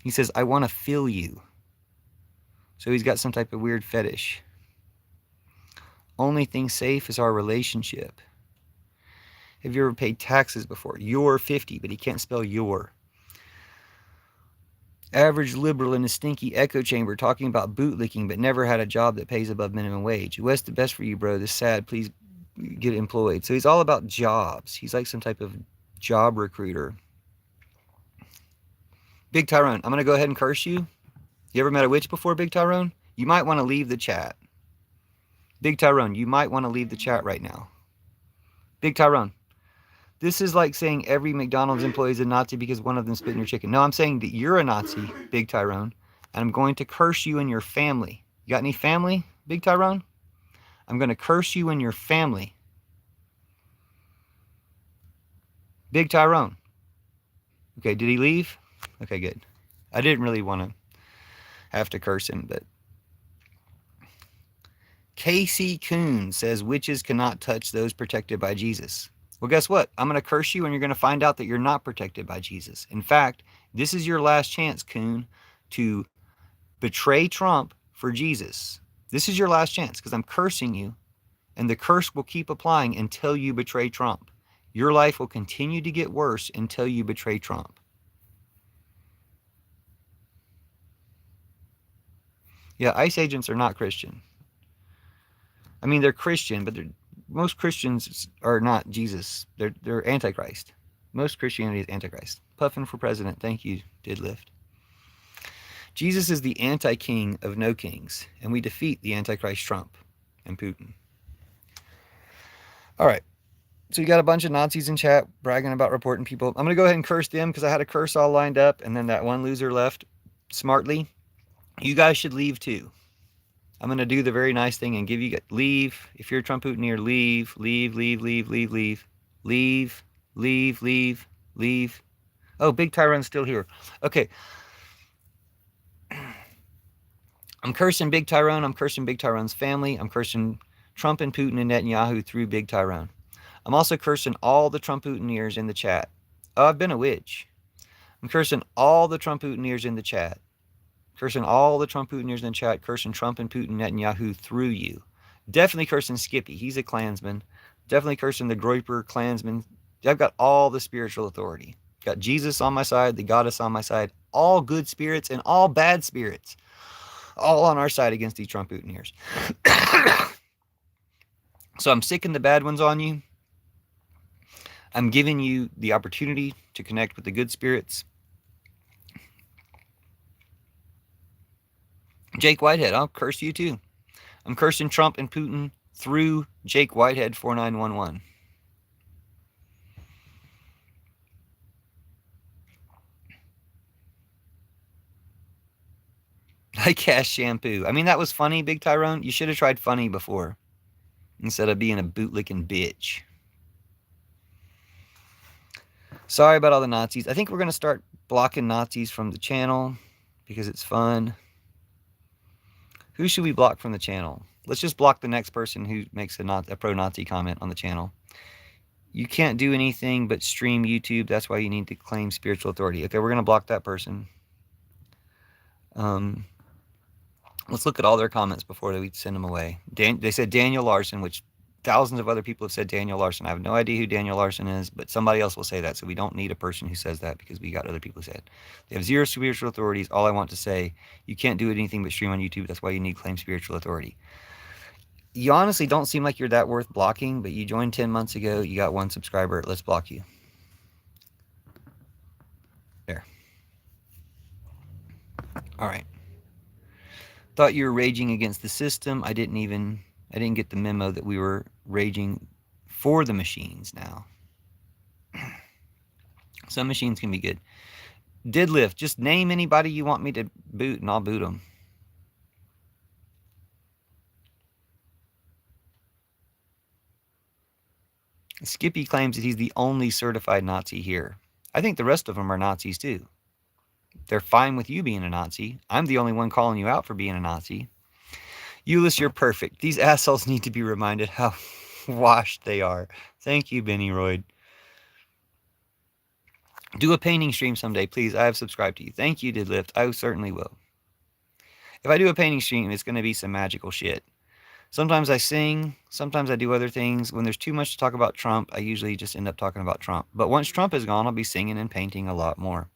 He says, I want to fill you. So he's got some type of weird fetish. Only thing safe is our relationship. Have you ever paid taxes before? You're 50, but he can't spell your. Average liberal in a stinky echo chamber talking about bootlicking, but never had a job that pays above minimum wage. What's the best for you, bro? This sad, please get employed. So he's all about jobs. He's like some type of job recruiter. Big Tyrone, I'm going to go ahead and curse you. You ever met a witch before, Big Tyrone? You might want to leave the chat. Big Tyrone, you might want to leave the chat right now. Big Tyrone, this is like saying every McDonald's employee is a Nazi because one of them spit in your chicken. No, I'm saying that you're a Nazi, Big Tyrone, and I'm going to curse you and your family. You got any family, Big Tyrone? I'm going to curse you and your family. Big Tyrone. Okay, did he leave? Okay, good. I didn't really want to have to curse him, but... Casey Coon says witches cannot touch those protected by Jesus. Well, guess what? I'm going to curse you, and you're going to find out that you're not protected by Jesus. In fact, this is your last chance, coon, to betray Trump for Jesus. This is your last chance because I'm cursing you, and the curse will keep applying until you betray Trump. Your life will continue to get worse until you betray Trump. Yeah, ICE agents are not Christian. I mean, they're Christian, but most Christians are not Jesus. They're Antichrist. Most Christianity is Antichrist. Puffin for president. Thank you, did lift. Jesus is the anti-king of no kings, and we defeat the Antichrist Trump and Putin. All right. So you got a bunch of Nazis in chat bragging about reporting people. I'm going to go ahead and curse them because I had a curse all lined up, and then that one loser left smartly. You guys should leave too. I'm going to do the very nice thing and give you leave. If you're a Trump Putineer, leave, leave, leave, leave, leave, leave, leave, leave, leave, leave. Oh, Big Tyrone's still here. Okay. I'm cursing Big Tyrone. I'm cursing Big Tyrone's family. I'm cursing Trump and Putin and Netanyahu through Big Tyrone. I'm also cursing all the Trump Putineers in the chat. Oh, I've been a witch. I'm cursing all the Trump Putineers in the chat. Cursing all the Trump Putineers in the chat. Cursing Trump and Putin Netanyahu through you. Definitely cursing Skippy. He's a Klansman. Definitely cursing the Groiper Klansman. I've got all the spiritual authority. Got Jesus on my side, the goddess on my side, all good spirits and all bad spirits. All on our side against these Trump Putineers. So I'm sicking the bad ones on you. I'm giving you the opportunity to connect with the good spirits. Jake Whitehead, I'll curse you too. I'm cursing Trump and Putin through Jake Whitehead 4911. I cast shampoo. I mean, that was funny, Big Tyrone. You should have tried funny before instead of being a bootlicking bitch. Sorry about all the Nazis. I think we're going to start blocking Nazis from the channel because it's fun. Who should we block from the channel? Let's just block the next person who makes a pro-Nazi comment on the channel. You can't do anything but stream YouTube. That's why you need to claim spiritual authority. Okay, we're going to block that person. Let's look at all their comments before we send them away. They said Daniel Larson, which thousands of other people have said Daniel Larson. I have no idea who Daniel Larson is, but somebody else will say that. So we don't need a person who says that because we got other people who said it. They have zero spiritual authorities. All I want to say, you can't do anything but stream on YouTube. That's why you need to claim spiritual authority. You honestly don't seem like you're that worth blocking, but you joined 10 months ago. You got 1 subscriber. Let's block you. There. All right. Thought you were raging against the system. I didn't get the memo that we were raging for the machines now. Some machines can be good. Did lift. Just name anybody you want me to boot and I'll boot them. Skippy claims that he's the only certified Nazi here. I think the rest of them are Nazis too. They're fine with you being a Nazi. I'm the only one calling you out for being a Nazi. Euless, you're perfect. These assholes need to be reminded how washed they are. Thank you, Benny Royd. Do a painting stream someday, please. I have subscribed to you. Thank you, Did Lift. I certainly will. If I do a painting stream, it's going to be some magical shit. Sometimes I sing. Sometimes I do other things. When there's too much to talk about Trump, I usually just end up talking about Trump. But once Trump is gone, I'll be singing and painting a lot more.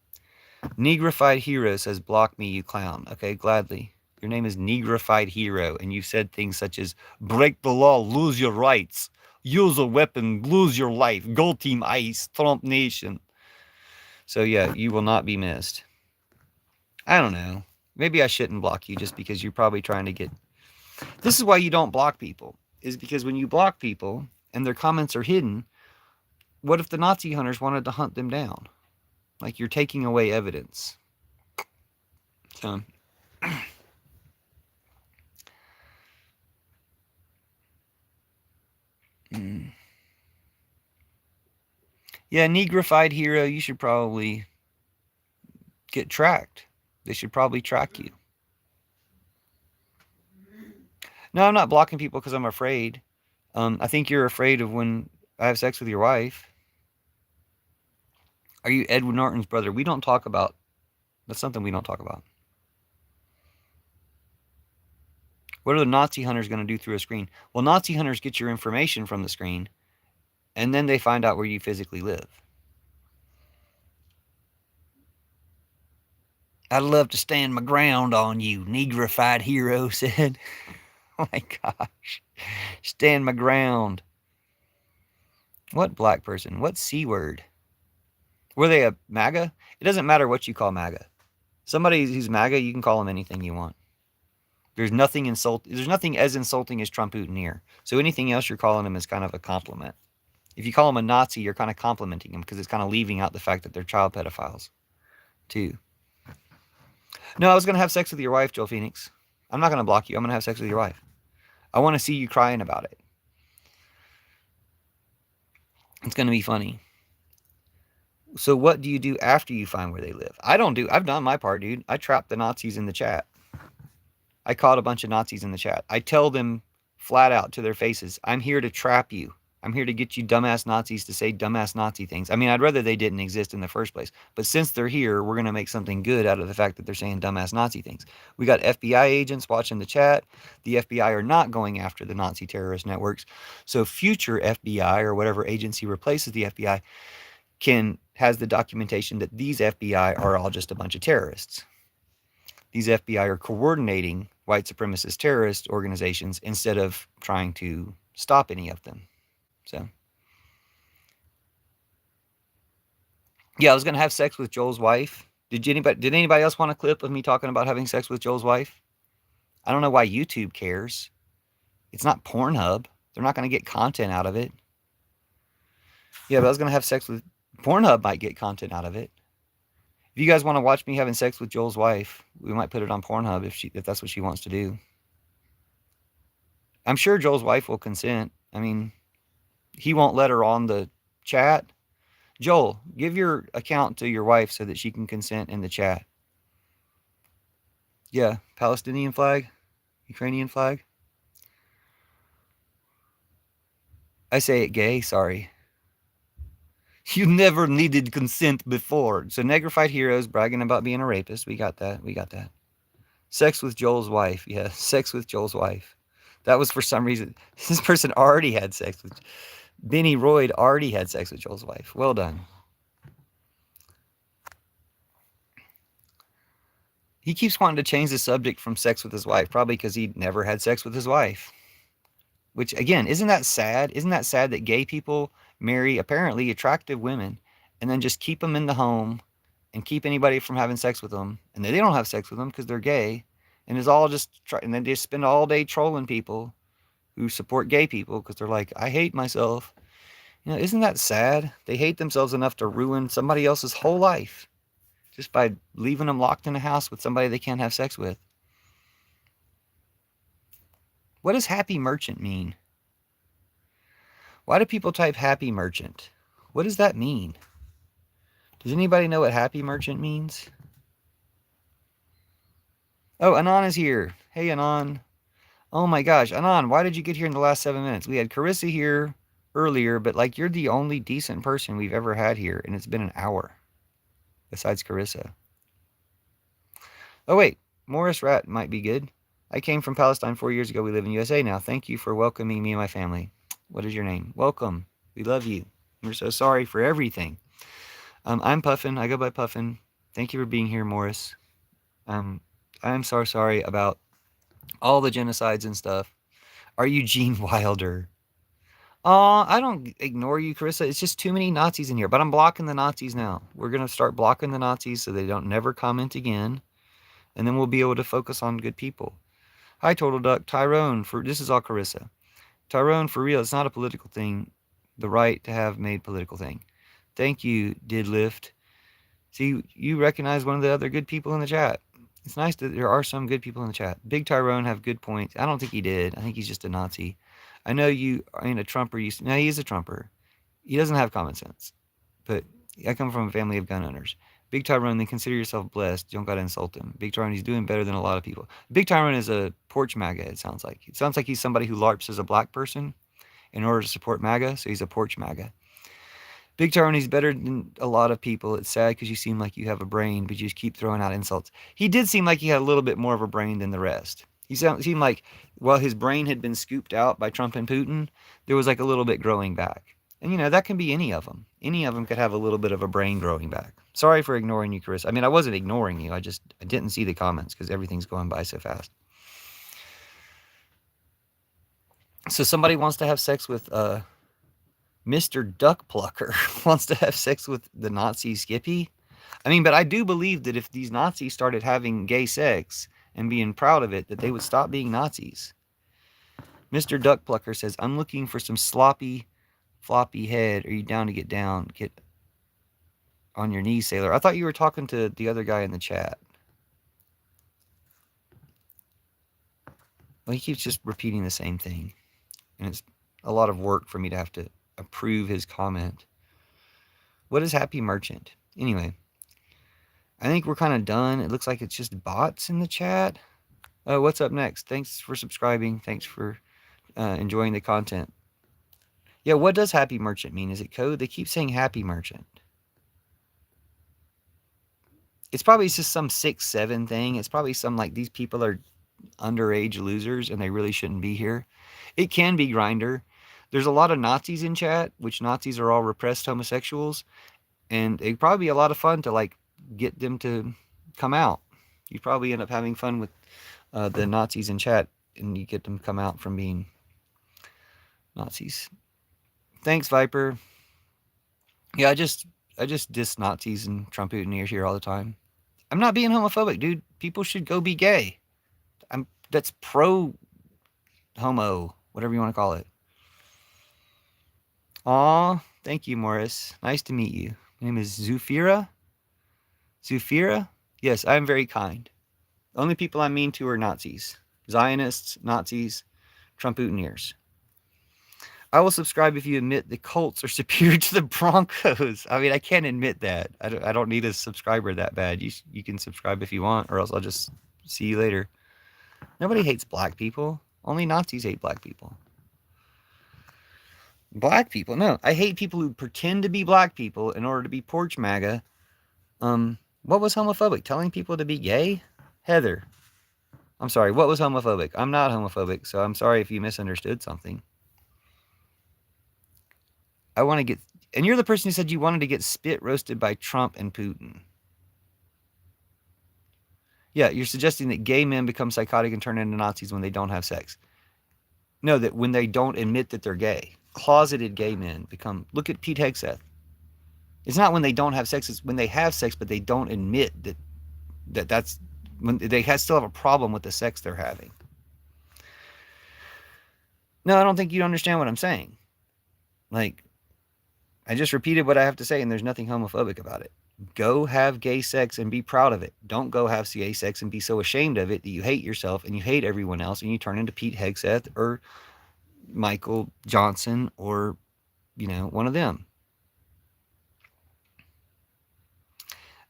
Negrified Hero says, block me, you clown. Okay, gladly. Your name is Negrified Hero, and you've said things such as, break the law, lose your rights. Use a weapon, lose your life. Go Team ICE, Trump Nation. So yeah, you will not be missed. I don't know. Maybe I shouldn't block you just because you're probably trying to get... This is why you don't block people, is because when you block people and their comments are hidden, what if the Nazi hunters wanted to hunt them down? Like, you're taking away evidence. So... Yeah, Negrified Hero, you should probably get tracked. They should probably track you. No, I'm not blocking people because I'm afraid. I think you're afraid of when I have sex with your wife. Are you Edward Norton's brother? We don't talk about, that's something we don't talk about. What are the Nazi hunters going to do through a screen? Well, Nazi hunters get your information from the screen, and then they find out where you physically live. I'd love to stand my ground on you, negrified hero said. Oh my gosh. Stand my ground. What black person? What C word? Were they a MAGA? It doesn't matter what you call MAGA. Somebody who's MAGA, you can call them anything you want. There's nothing as insulting as Trump-Putin. So anything else you're calling them is kind of a compliment. If you call them a Nazi, you're kind of complimenting them because it's kind of leaving out the fact that they're child pedophiles, too. No, I was going to have sex with your wife, Joel Phoenix. I'm not going to block you. I'm going to have sex with your wife. I want to see you crying about it. It's going to be funny. So what do you do after you find where they live? I've done my part, dude. I trapped the Nazis in the chat. I caught a bunch of Nazis in the chat. I tell them flat out to their faces, I'm here to trap you. I'm here to get you dumbass Nazis to say dumbass Nazi things. I mean, I'd rather they didn't exist in the first place. But since they're here, we're going to make something good out of the fact that they're saying dumbass Nazi things. We got FBI agents watching the chat. The FBI are not going after the Nazi terrorist networks. So future FBI or whatever agency replaces the FBI has the documentation that these FBI are all just a bunch of terrorists. These FBI are coordinating white supremacist terrorist organizations instead of trying to stop any of them. So, yeah, I was going to have sex with Joel's wife. Did anybody else want a clip of me talking about having sex with Joel's wife? I don't know why YouTube cares. It's not Pornhub. They're not going to get content out of it. Yeah, but I was going to have sex with... Pornhub might get content out of it. If you guys want to watch me having sex with Joel's wife, we might put it on Pornhub if that's what she wants to do. I'm sure Joel's wife will consent. I mean, he won't let her on the chat. Joel, give your account to your wife so that she can consent in the chat. Yeah, Palestinian flag, Ukrainian flag. I say it gay, sorry. You never needed consent before. So negrified heroes bragging about being a rapist. We got that. Sex with Joel's wife. Yeah, sex with Joel's wife. That was for some reason. This person already had sex with... Benny Royd already had sex with Joel's wife. Well done. He keeps wanting to change the subject from sex with his wife, probably because he never had sex with his wife. Which, again, isn't that sad? Isn't that sad that gay people marry apparently attractive women and then just keep them in the home and keep anybody from having sex with them? And they don't have sex with them because they're gay. And it's all just... And then they spend all day trolling people who support gay people because they're like, I hate myself. You know, isn't that sad? They hate themselves enough to ruin somebody else's whole life just by leaving them locked in a house with somebody they can't have sex with. What does happy merchant mean? Why do people type happy merchant? What does that mean? Does anybody know what happy merchant means? Oh, Anon is here. Hey, Anon. Oh my gosh, Anon, why did you get here in the last 7 minutes? We had Carissa here earlier, but like you're the only decent person we've ever had here, and it's been an hour. Besides Carissa. Oh wait, Morris Rat might be good. I came from Palestine 4 years ago. We live in USA now. Thank you for welcoming me and my family. What is your name? Welcome. We love you. We're so sorry for everything. I'm Puffin. I go by Puffin. Thank you for being here, Morris. I'm so sorry about all the genocides and stuff. Are you Gene Wilder? I don't ignore you, Carissa. It's just too many Nazis in here. But I'm blocking the Nazis now. We're going to start blocking the Nazis so they don't never comment again. And then we'll be able to focus on good people. Hi, Total Duck. Tyrone. This is all Carissa. Tyrone, for real, it's not a political thing. The right to have made political thing. Thank you, Did Lift. See, you recognize one of the other good people in the chat. It's nice that there are some good people in the chat. Big Tyrone have good points. I don't think he did. I think he's just a Nazi. I know you ain't a Trumper. No, he is a Trumper. He doesn't have common sense. But I come from a family of gun owners. Big Tyrone, then consider yourself blessed. You don't got to insult him. Big Tyrone, he's doing better than a lot of people. Big Tyrone is a porch MAGA, it sounds like. It sounds like he's somebody who LARPs as a black person. in order to support MAGA, so he's a porch MAGA. Big Tony's better than a lot of people. It's sad because you seem like you have a brain, but you just keep throwing out insults. He did seem like he had a little bit more of a brain than the rest. He seemed like, while his brain had been scooped out by Trump and Putin, there was like a little bit growing back. And, that can be any of them. Any of them could have a little bit of a brain growing back. Sorry for ignoring you, Chris. I mean, I wasn't ignoring you. I didn't see the comments because everything's going by so fast. So somebody wants to have sex with Mr. Duck Plucker wants to have sex with the Nazi Skippy. I mean, but I do believe that if these Nazis started having gay sex and being proud of it, that they would stop being Nazis. Mr. Duck Plucker says, I'm looking for some sloppy, floppy head. Are you down to get down? Get on your knees, sailor. I thought you were talking to the other guy in the chat. Well, he keeps just repeating the same thing. And it's a lot of work for me to have to approve his comment. What is Happy Merchant? Anyway, I think we're kind of done. It looks like it's just bots in the chat. What's up next? Thanks for subscribing. Thanks for enjoying the content. Yeah, what does Happy Merchant mean? Is it code? They keep saying Happy Merchant. It's probably just some 6-7 thing. It's probably some like these people are underage losers and they really shouldn't be here. It can be Grindr. There's a lot of Nazis in chat, which Nazis are all repressed homosexuals, and it'd probably be a lot of fun to like get them to come out. You'd probably end up having fun with the Nazis in chat, and you get them to come out from being Nazis. Thanks, Viper. Yeah, I just diss Nazis and Trump-Putin here all the time. I'm not being homophobic, dude. People should go be gay. That's pro-homo, whatever you want to call it. Aw, thank you, Morris. Nice to meet you. My name is Zufira. Zufira? Yes, I am very kind. The only people I'm mean to are Nazis. Zionists, Nazis, Trump-Putineers. I will subscribe if you admit the Colts are superior to the Broncos. I mean, I can't admit that. I don't need a subscriber that bad. You can subscribe if you want, or else I'll just see you later. Nobody hates black people. Only Nazis hate black people. Black people? No. I hate people who pretend to be black people in order to be porch MAGA. What was homophobic? Telling people to be gay? Heather. I'm sorry. What was homophobic? I'm not homophobic, so I'm sorry if you misunderstood something. I want to get... And you're the person who said you wanted to get spit roasted by Trump and Putin. Yeah, you're suggesting that gay men become psychotic and turn into Nazis when they don't have sex. No, that when they don't admit that they're gay. Closeted gay men become... Look at Pete Hegseth. It's not when they don't have sex, it's when they have sex, but they don't admit that's... when they still have a problem with the sex they're having. No, I don't think you understand what I'm saying. Like, I just repeated what I have to say, and there's nothing homophobic about it. Go have gay sex and be proud of it. Don't go have gay sex and be so ashamed of it that you hate yourself and you hate everyone else and you turn into Pete Hegseth or Michael Johnson or, one of them.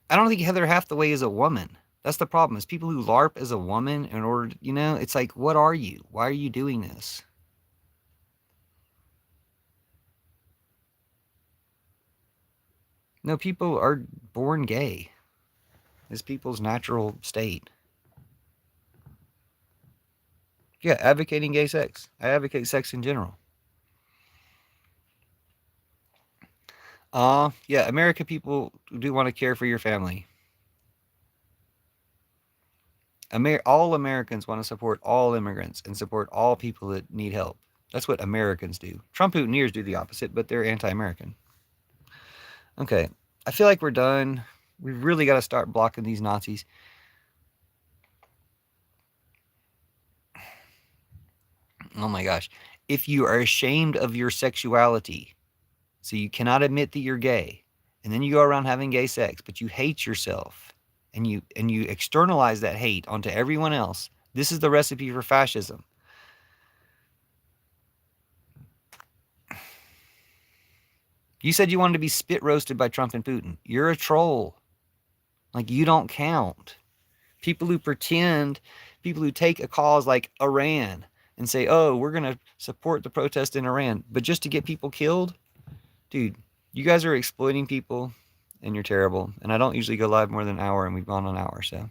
I don't think Heather Hathaway is a woman. That's the problem, is people who LARP as a woman in order, it's like, what are you? Why are you doing this? No, people are born gay. It's people's natural state. Yeah, advocating gay sex. I advocate sex in general. Yeah, American people do want to care for your family. All Americans want to support all immigrants and support all people that need help. That's what Americans do. Trump-Putineers do the opposite, but they're anti-American. Okay, I feel like we're done. We've really got to start blocking these Nazis. Oh my gosh. If you are ashamed of your sexuality, so you cannot admit that you're gay, and then you go around having gay sex, but you hate yourself, and you externalize that hate onto everyone else, this is the recipe for fascism. You said you wanted to be spit roasted by Trump and Putin. You're a troll. Like, you don't count. People who pretend, people who take a cause like Iran and say, oh, we're going to support the protest in Iran, but just to get people killed? Dude, you guys are exploiting people, and you're terrible. And I don't usually go live more than an hour, and we've gone an hour, so